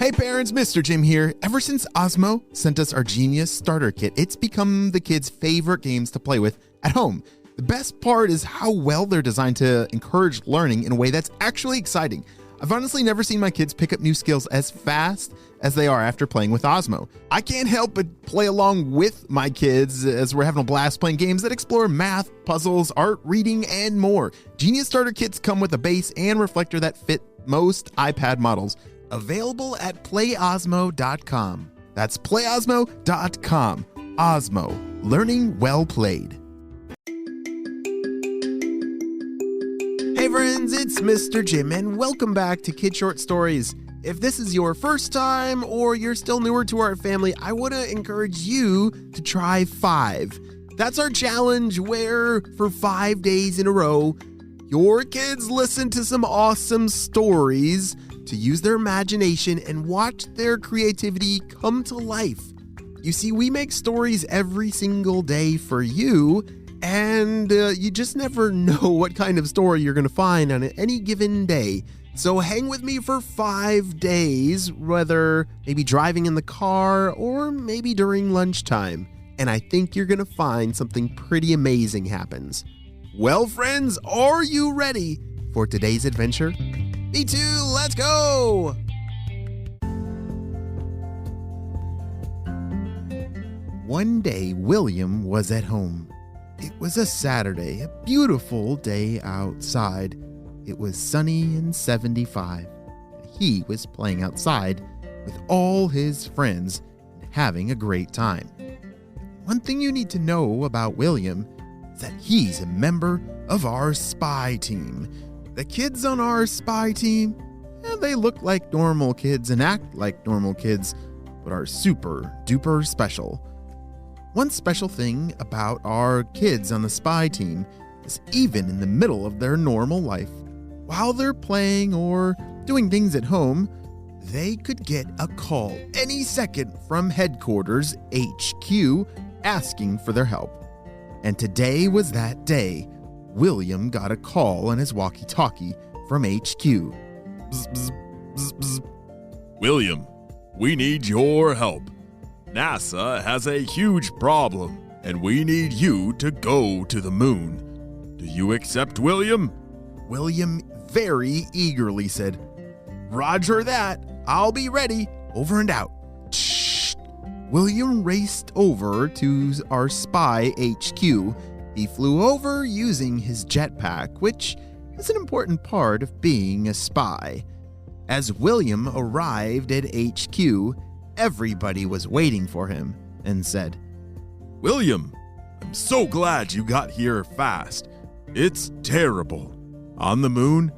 Hey parents, Mr. Jim here. Ever since Osmo sent us our Genius Starter Kit, it's become the kids' favorite games to play with at home. The best part is how well they're designed to encourage learning in a way that's actually exciting. I've honestly never seen my kids pick up new skills as fast as they are after playing with Osmo. I can't help but play along with my kids as we're having a blast playing games that explore math, puzzles, art, reading, and more. Genius Starter Kits come with a base and reflector that fit most iPad models. Available at playosmo.com. That's playosmo.com. Osmo, learning well played. Hey friends, it's Mr. Jim, and welcome back to Kid Short Stories. If this is your first time or you're still newer to our family, I want to encourage you to try 5. That's our challenge where for 5 days in a row, your kids listen to some awesome stories to use their imagination and watch their creativity come to life. You see, we make stories every single day for you, and you just never know what kind of story you're going to find on any given day. So hang with me for 5 days, whether maybe driving in the car or maybe during lunchtime, and I think you're going to find something pretty amazing happens. Well, friends, are you ready for today's adventure? Me too, let's go! One day, William was at home. It was a Saturday, a beautiful day outside. It was sunny and 75. He was playing outside with all his friends and having a great time. One thing you need to know about William is that he's a member of our spy team. The kids on our spy team, they look like normal kids and act like normal kids, but are super duper special. One special thing about our kids on the spy team is even in the middle of their normal life, while they're playing or doing things at home, they could get a call any second from headquarters HQ asking for their help. And today was that day. William got a call on his walkie-talkie from HQ. Bzz, bzz, bzz, bzz. William, we need your help. NASA has a huge problem, and we need you to go to the moon. Do you accept, William? William very eagerly said, "Roger that. I'll be ready. Over and out." Shh. William raced over to our spy HQ. He flew over using his jetpack, which is an important part of being a spy. As William arrived at HQ, everybody was waiting for him and said, William, I'm so glad you got here fast. It's terrible. On the moon,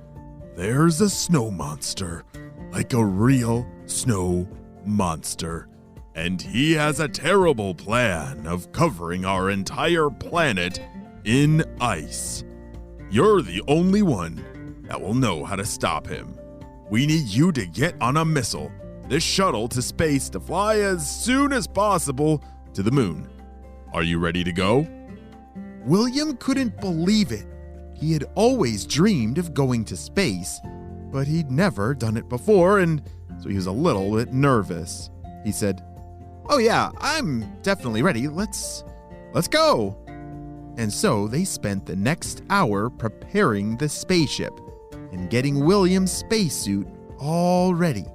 there's a snow monster, like a real snow monster. And he has a terrible plan of covering our entire planet in ice. You're the only one that will know how to stop him. We need you to get on a missile, this shuttle to space, to fly as soon as possible to the moon. Are you ready to go? William couldn't believe it. He had always dreamed of going to space, but he'd never done it before, and so he was a little bit nervous. He said, "Oh yeah, I'm definitely ready. Let's go." And so they spent the next hour preparing the spaceship and getting William's spacesuit all ready,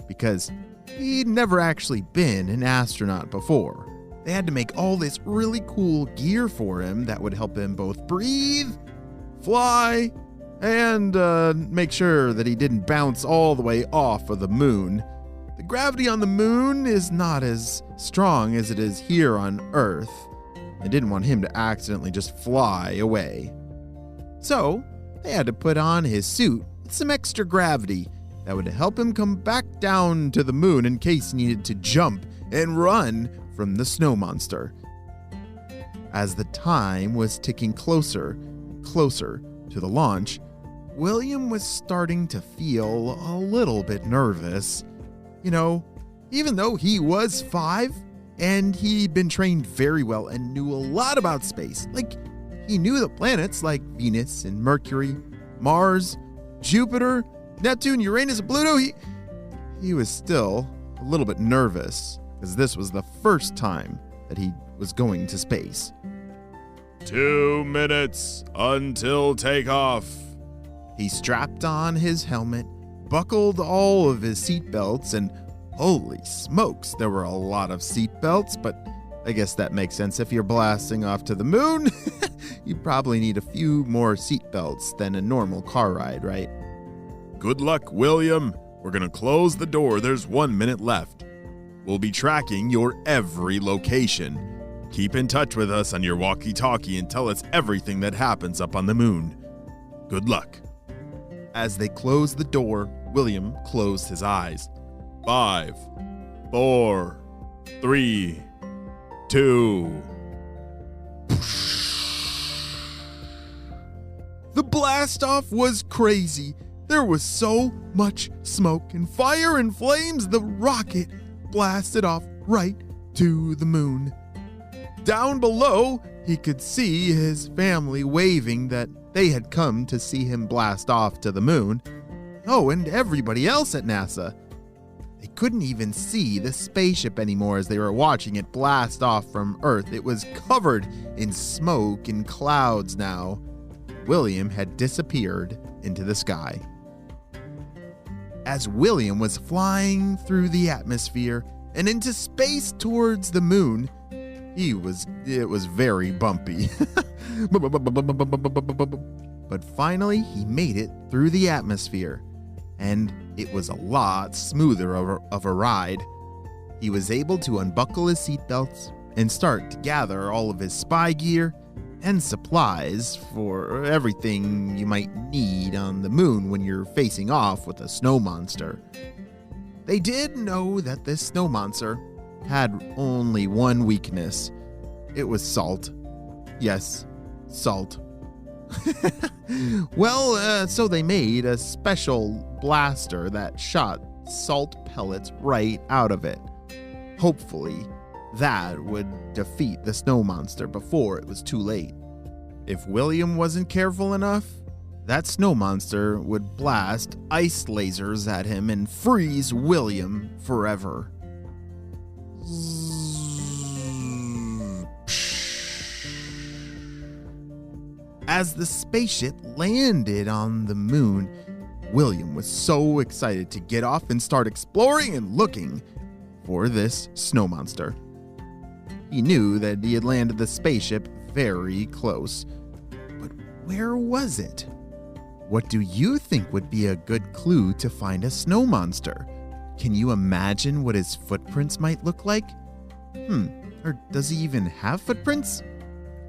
because he'd never actually been an astronaut before. They had to make all this really cool gear for him that would help him both breathe, fly, and make sure that he didn't bounce all the way off of the moon. The gravity on the moon is not as strong as it is here on Earth. They didn't want him to accidentally just fly away. So they had to put on his suit with some extra gravity that would help him come back down to the moon in case he needed to jump and run from the snow monster. As the time was ticking closer and closer to the launch, William was starting to feel a little bit nervous. You know, even though he was 5 and he'd been trained very well and knew a lot about space, like he knew the planets like Venus and Mercury, Mars, Jupiter, Neptune, Uranus, and Pluto, he was still a little bit nervous because this was the first time that he was going to space. 2 minutes until takeoff. He strapped on his helmet, buckled all of his seatbelts, and holy smokes, there were a lot of seatbelts, but I guess that makes sense. If you're blasting off to the moon, you probably need a few more seatbelts than a normal car ride, right? Good luck, William. We're gonna close the door. There's 1 minute left. We'll be tracking your every location. Keep in touch with us on your walkie-talkie and tell us everything that happens up on the moon. Good luck. As they closed the door, William closed his eyes. 5, 4, 3, 2. The blast-off was crazy. There was so much smoke and fire and flames, the rocket blasted off right to the moon. Down below, he could see his family waving that they had come to see him blast off to the moon. Oh, and everybody else at NASA. They couldn't even see the spaceship anymore as they were watching it blast off from Earth. It was covered in smoke and clouds now. William had disappeared into the sky. As William was flying through the atmosphere and into space towards the moon, it was very bumpy. But finally, he made it through the atmosphere, and it was a lot smoother of a ride. He was able to unbuckle his seatbelts and start to gather all of his spy gear and supplies for everything you might need on the moon when you're facing off with a snow monster. They did know that this snow monster had only one weakness. It was salt. Yes, salt. Well, so they made a special blaster that shot salt pellets right out of it. Hopefully, that would defeat the snow monster before it was too late. If William wasn't careful enough, that snow monster would blast ice lasers at him and freeze William forever. As the spaceship landed on the moon, William was so excited to get off and start exploring and looking for this snow monster. He knew that he had landed the spaceship very close. But where was it? What do you think would be a good clue to find a snow monster? Can you imagine what his footprints might look like? Or does he even have footprints?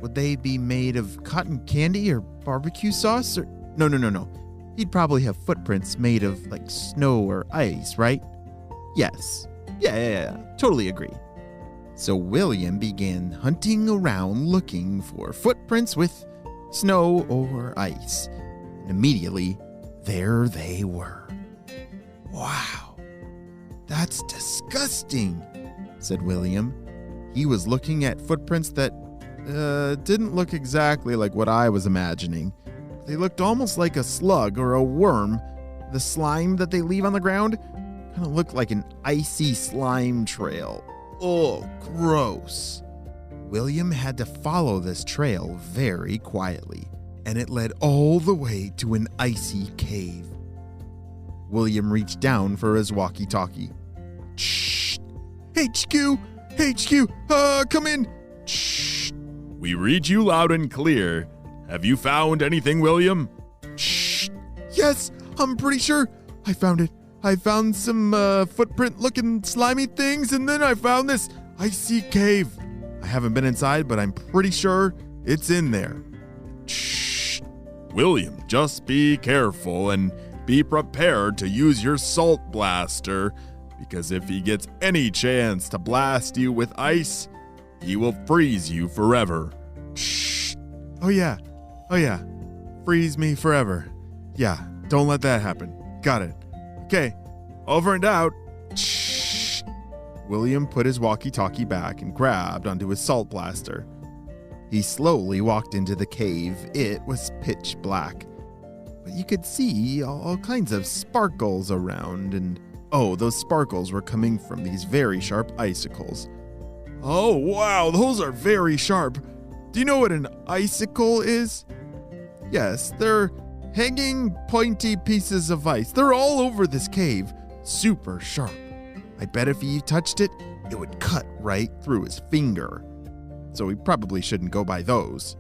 Would they be made of cotton candy or barbecue sauce? Or no. He'd probably have footprints made of like snow or ice, right? Yes. Yeah. Totally agree. So William began hunting around looking for footprints with snow or ice. And immediately, there they were. Wow, that's disgusting, said William. He was looking at footprints that didn't look exactly like what I was imagining. They looked almost like a slug or a worm. The slime that they leave on the ground kind of looked like an icy slime trail. Oh, gross. William had to follow this trail very quietly, and it led all the way to an icy cave. William reached down for his walkie-talkie. Shh! HQ! Come in! Shh! We read you loud and clear. Have you found anything, William? Shh! Yes, I'm pretty sure I found it. I found some footprint-looking slimy things, and then I found this icy cave. I haven't been inside, but I'm pretty sure it's in there. Shh! William, just be careful and be prepared to use your salt blaster, because if he gets any chance to blast you with ice, he will freeze you forever. Shh! Oh yeah. Freeze me forever. Yeah, don't let that happen. Got it. Okay, over and out. Shh. William put his walkie-talkie back and grabbed onto his salt blaster. He slowly walked into the cave. It was pitch black, but you could see all kinds of sparkles around, and Oh, those sparkles were coming from these very sharp icicles. Oh, wow, those are very sharp. Do you know what an icicle is? Yes, they're hanging pointy pieces of ice. They're all over this cave, super sharp. I bet if he touched it, it would cut right through his finger. So we probably shouldn't go by those.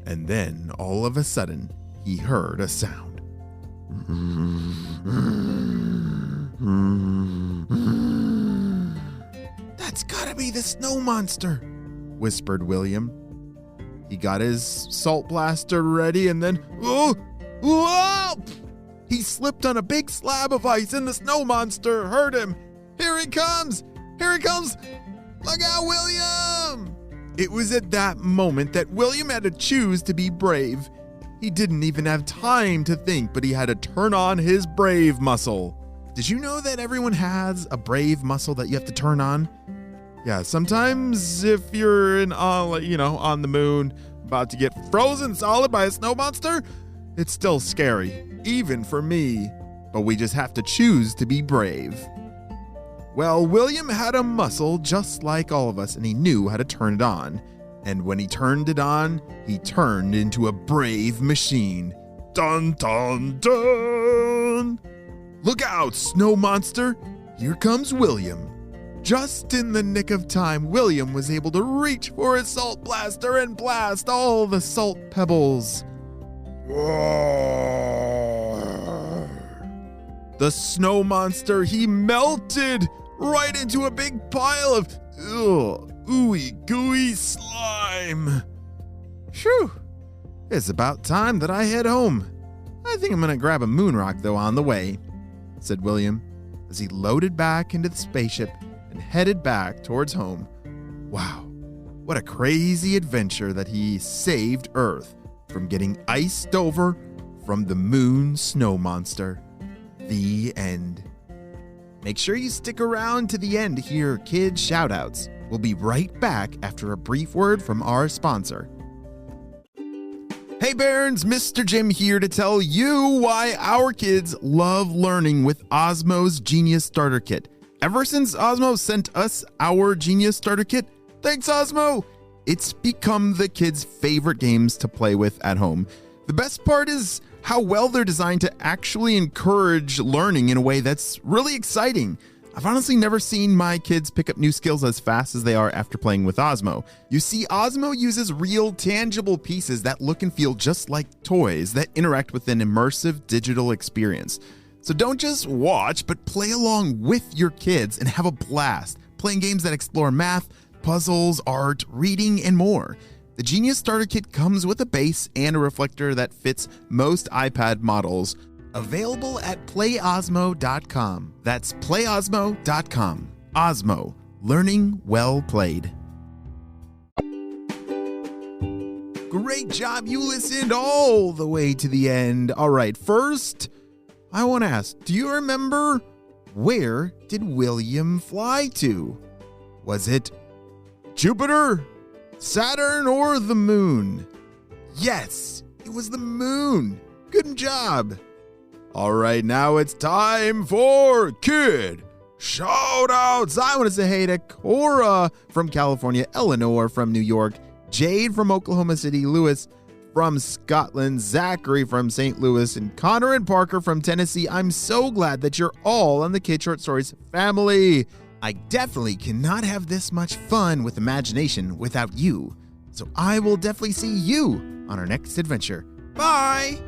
And then, all of a sudden, he heard a sound. That's gotta be the snow monster, whispered William. He got his salt blaster ready and then, whoa! He slipped on a big slab of ice and the snow monster heard him. Here he comes! Here he comes! Look out, William! It was at that moment that William had to choose to be brave. He didn't even have time to think, but he had to turn on his brave muscle. Did you know that everyone has a brave muscle that you have to turn on? Yeah, sometimes if you're on the moon, about to get frozen solid by a snow monster, it's still scary, even for me. But we just have to choose to be brave. Well, William had a muscle just like all of us, and he knew how to turn it on. And when he turned it on, he turned into a brave machine. Dun, dun, dun! Look out, snow monster! Here comes William. Just in the nick of time, William was able to reach for his salt blaster and blast all the salt pebbles. The snow monster, he melted right into a big pile of ooey gooey slime. Phew, it's about time that I head home. I think I'm gonna grab a moon rock though on the way, said William as he loaded back into the spaceship and headed back towards home. Wow, what a crazy adventure that he saved Earth from getting iced over from the moon snow monster. The end. Make sure you stick around to the end to hear kids' shoutouts. We'll be right back after a brief word from our sponsor. Hey Barons, Mr. Jim here to tell you why our kids love learning with Osmo's Genius Starter Kit. Ever since Osmo sent us our Genius Starter Kit, thanks Osmo, it's become the kids' favorite games to play with at home. The best part is how well they're designed to actually encourage learning in a way that's really exciting. I've honestly never seen my kids pick up new skills as fast as they are after playing with Osmo. You see, Osmo uses real, tangible pieces that look and feel just like toys that interact with an immersive digital experience. So don't just watch, but play along with your kids and have a blast, playing games that explore math, puzzles, art, reading, and more. The Genius Starter Kit comes with a base and a reflector that fits most iPad models. Available at playosmo.com. That's playosmo.com. Osmo, learning well played. Great job, you listened all the way to the end. All right, first, I want to ask, do you remember where did William fly to? Was it Jupiter, Saturn, or the moon? Yes, it was the moon. Good job. All right, now it's time for Kid Shoutouts. I want to say hey to Cora from California, Eleanor from New York, Jade from Oklahoma City, Lewis from Scotland, Zachary from St. Louis, and Connor and Parker from Tennessee. I'm so glad that you're all on the Kid Short Stories family. I definitely cannot have this much fun with imagination without you. So I will definitely see you on our next adventure. Bye!